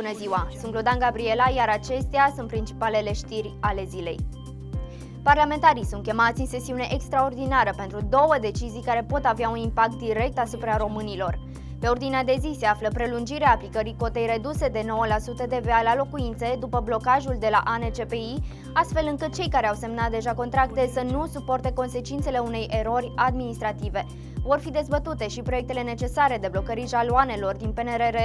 Bună ziua! Sunt Glodan Gabriela, iar acestea sunt principalele știri ale zilei. Parlamentarii sunt chemați în sesiune extraordinară pentru două decizii care pot avea un impact direct asupra românilor. Pe ordinea de zi se află prelungirea aplicării cotei reduse de 9% de TVA la locuințe după blocajul de la ANCPI, astfel încât cei care au semnat deja contracte să nu suporte consecințele unei erori administrative. Vor fi dezbătute și proiectele necesare deblocării jaloanelor din PNRR,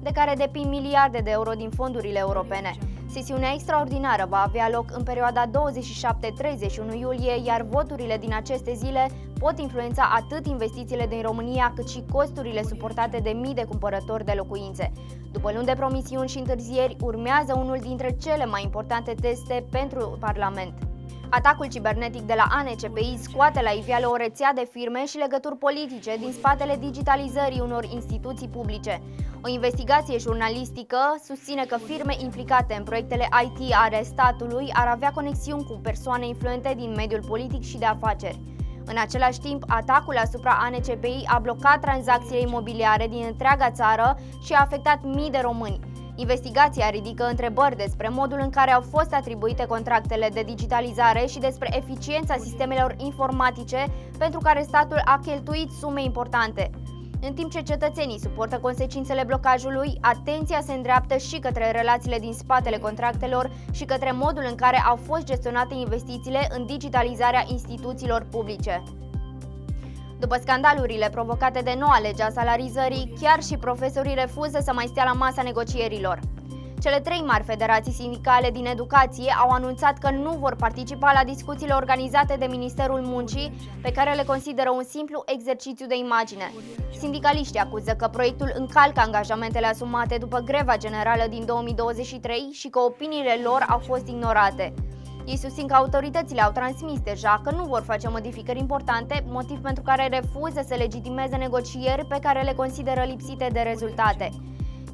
de care depind miliarde de euro din fondurile europene. Sesiunea extraordinară va avea loc în perioada 27-31 iulie, iar voturile din aceste zile pot influența atât investițiile din România, cât și costurile suportate de mii de cumpărători de locuințe. După luni de promisiuni și întârzieri, urmează unul dintre cele mai importante teste pentru Parlament. Atacul cibernetic de la ANCPI scoate la iveală o rețea de firme și legături politice din spatele digitalizării unor instituții publice. O investigație jurnalistică susține că firme implicate în proiectele IT ale statului ar avea conexiuni cu persoane influente din mediul politic și de afaceri. În același timp, atacul asupra ANCPI a blocat tranzacțiile imobiliare din întreaga țară și a afectat mii de români. Investigația ridică întrebări despre modul în care au fost atribuite contractele de digitalizare și despre eficiența sistemelor informatice pentru care statul a cheltuit sume importante. În timp ce cetățenii suportă consecințele blocajului, atenția se îndreaptă și către relațiile din spatele contractelor și către modul în care au fost gestionate investițiile în digitalizarea instituțiilor publice. După scandalurile provocate de noua lege a salarizării, chiar și profesorii refuză să mai stea la masa negocierilor. Cele trei mari federații sindicale din educație au anunțat că nu vor participa la discuțiile organizate de Ministerul Muncii, pe care le consideră un simplu exercițiu de imagine. Sindicaliștii acuză că proiectul încalcă angajamentele asumate după greva generală din 2023 și că opiniile lor au fost ignorate. Ei susțin că autoritățile au transmis deja că nu vor face modificări importante, motiv pentru care refuză să legitimeze negocieri pe care le consideră lipsite de rezultate.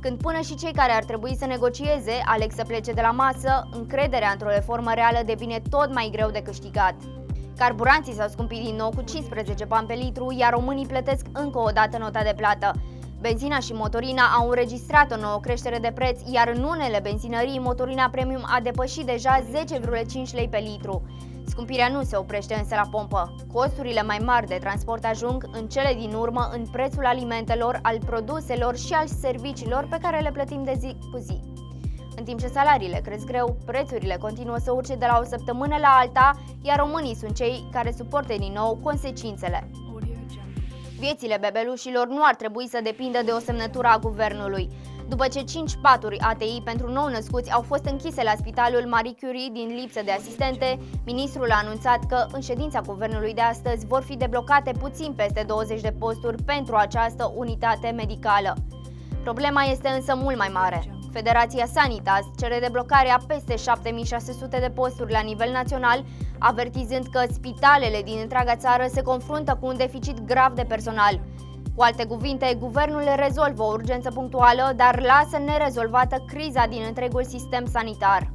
Când până și cei care ar trebui să negocieze aleg să plece de la masă, încrederea într-o reformă reală devine tot mai greu de câștigat. Carburanții s-au scumpit din nou cu 15 bani pe litru, iar românii plătesc încă o dată nota de plată. Benzina și motorina au înregistrat o nouă creștere de preț, iar în unele benzinării motorina premium a depășit deja 10,5 lei pe litru. Scumpirea nu se oprește însă la pompă. Costurile mai mari de transport ajung în cele din urmă în prețul alimentelor, al produselor și al serviciilor pe care le plătim de zi cu zi. În timp ce salariile cresc greu, prețurile continuă să urce de la o săptămână la alta, iar românii sunt cei care suportă din nou consecințele. Viețile bebelușilor nu ar trebui să depindă de o semnătură a guvernului. După ce 5 paturi ATI pentru nou-născuți au fost închise la spitalul Marie Curie din lipsă de asistente, ministrul a anunțat că în ședința guvernului de astăzi vor fi deblocate puțin peste 20 de posturi pentru această unitate medicală. Problema este însă mult mai mare. Federația Sanitas cere deblocarea peste 7600 de posturi la nivel național, avertizând că spitalele din întreaga țară se confruntă cu un deficit grav de personal. Cu alte cuvinte, guvernul rezolvă o urgență punctuală, dar lasă nerezolvată criza din întregul sistem sanitar.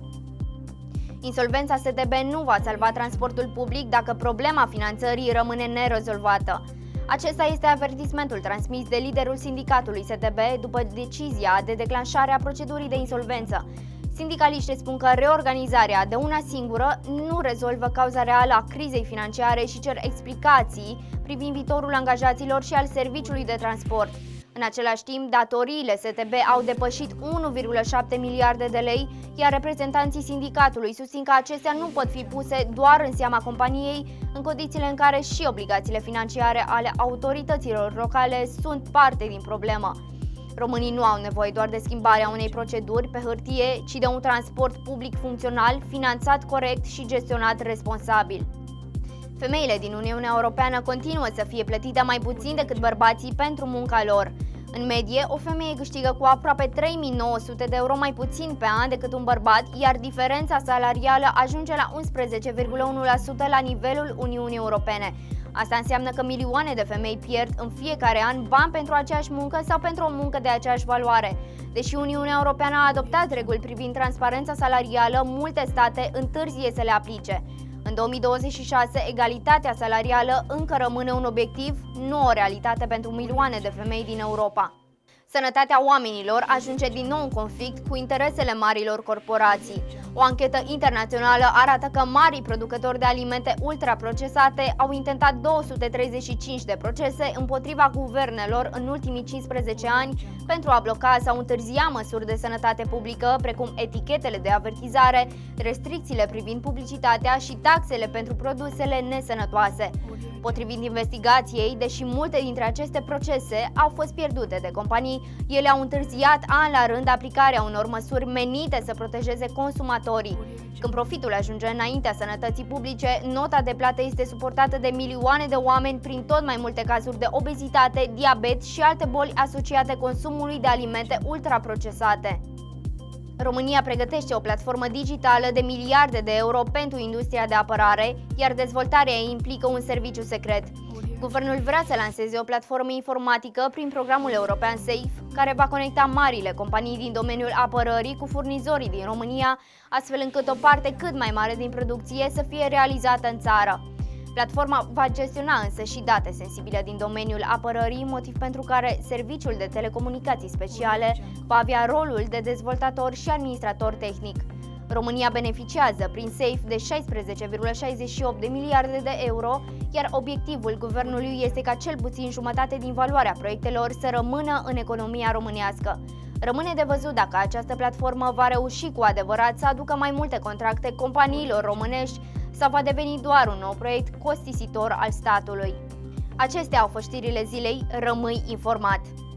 Insolvența STB nu va salva transportul public dacă problema finanțării rămâne nerezolvată. Acesta este avertismentul transmis de liderul sindicatului STB după decizia de declanșare a procedurii de insolvență. Sindicaliștii spun că reorganizarea de una singură nu rezolvă cauza reală a crizei financiare și cer explicații privind viitorul angajaților și al serviciului de transport. În același timp, datoriile STB au depășit 1,7 miliarde de lei, iar reprezentanții sindicatului susțin că acestea nu pot fi puse doar în seama companiei, în condițiile în care și obligațiile financiare ale autorităților locale sunt parte din problemă. Românii nu au nevoie doar de schimbarea unei proceduri pe hârtie, ci de un transport public funcțional, finanțat corect și gestionat responsabil. Femeile din Uniunea Europeană continuă să fie plătite mai puțin decât bărbații pentru munca lor. În medie, o femeie câștigă cu aproape 3900 de euro mai puțin pe an decât un bărbat, iar diferența salarială ajunge la 11,1% la nivelul Uniunii Europene. Asta înseamnă că milioane de femei pierd în fiecare an bani pentru aceeași muncă sau pentru o muncă de aceeași valoare. Deși Uniunea Europeană a adoptat reguli privind transparența salarială, multe state întârzie să le aplice. În 2026, egalitatea salarială încă rămâne un obiectiv, nu o realitate pentru milioane de femei din Europa. Sănătatea oamenilor ajunge din nou în conflict cu interesele marilor corporații. O anchetă internațională arată că marii producători de alimente ultraprocesate au intentat 235 de procese împotriva guvernelor în ultimii 15 ani pentru a bloca sau întârzia măsuri de sănătate publică, precum etichetele de avertizare, restricțiile privind publicitatea și taxele pentru produsele nesănătoase. Potrivit investigației, deși multe dintre aceste procese au fost pierdute de companii, ele au întârziat an la rând aplicarea unor măsuri menite să protejeze consumatorii. Când profitul ajunge înaintea sănătății publice, nota de plată este suportată de milioane de oameni prin tot mai multe cazuri de obezitate, diabet și alte boli asociate consumului de alimente ultraprocesate. România pregătește o platformă digitală de miliarde de euro pentru industria de apărare, iar dezvoltarea ei implică un serviciu secret. Guvernul vrea să lanseze o platformă informatică prin programul european SAFE, care va conecta marile companii din domeniul apărării cu furnizorii din România, astfel încât o parte cât mai mare din producție să fie realizată în țară. Platforma va gestiona însă și date sensibile din domeniul apărării, motiv pentru care Serviciul de Telecomunicații Speciale va avea rolul de dezvoltator și administrator tehnic. România beneficiază prin SAFE de 16,68 de miliarde de euro, iar obiectivul guvernului este ca cel puțin jumătate din valoarea proiectelor să rămână în economia românească. Rămâne de văzut dacă această platformă va reuși cu adevărat să aducă mai multe contracte companiilor românești sau va deveni doar un nou proiect costisitor al statului. Acestea au fost știrile zilei, rămâi informat!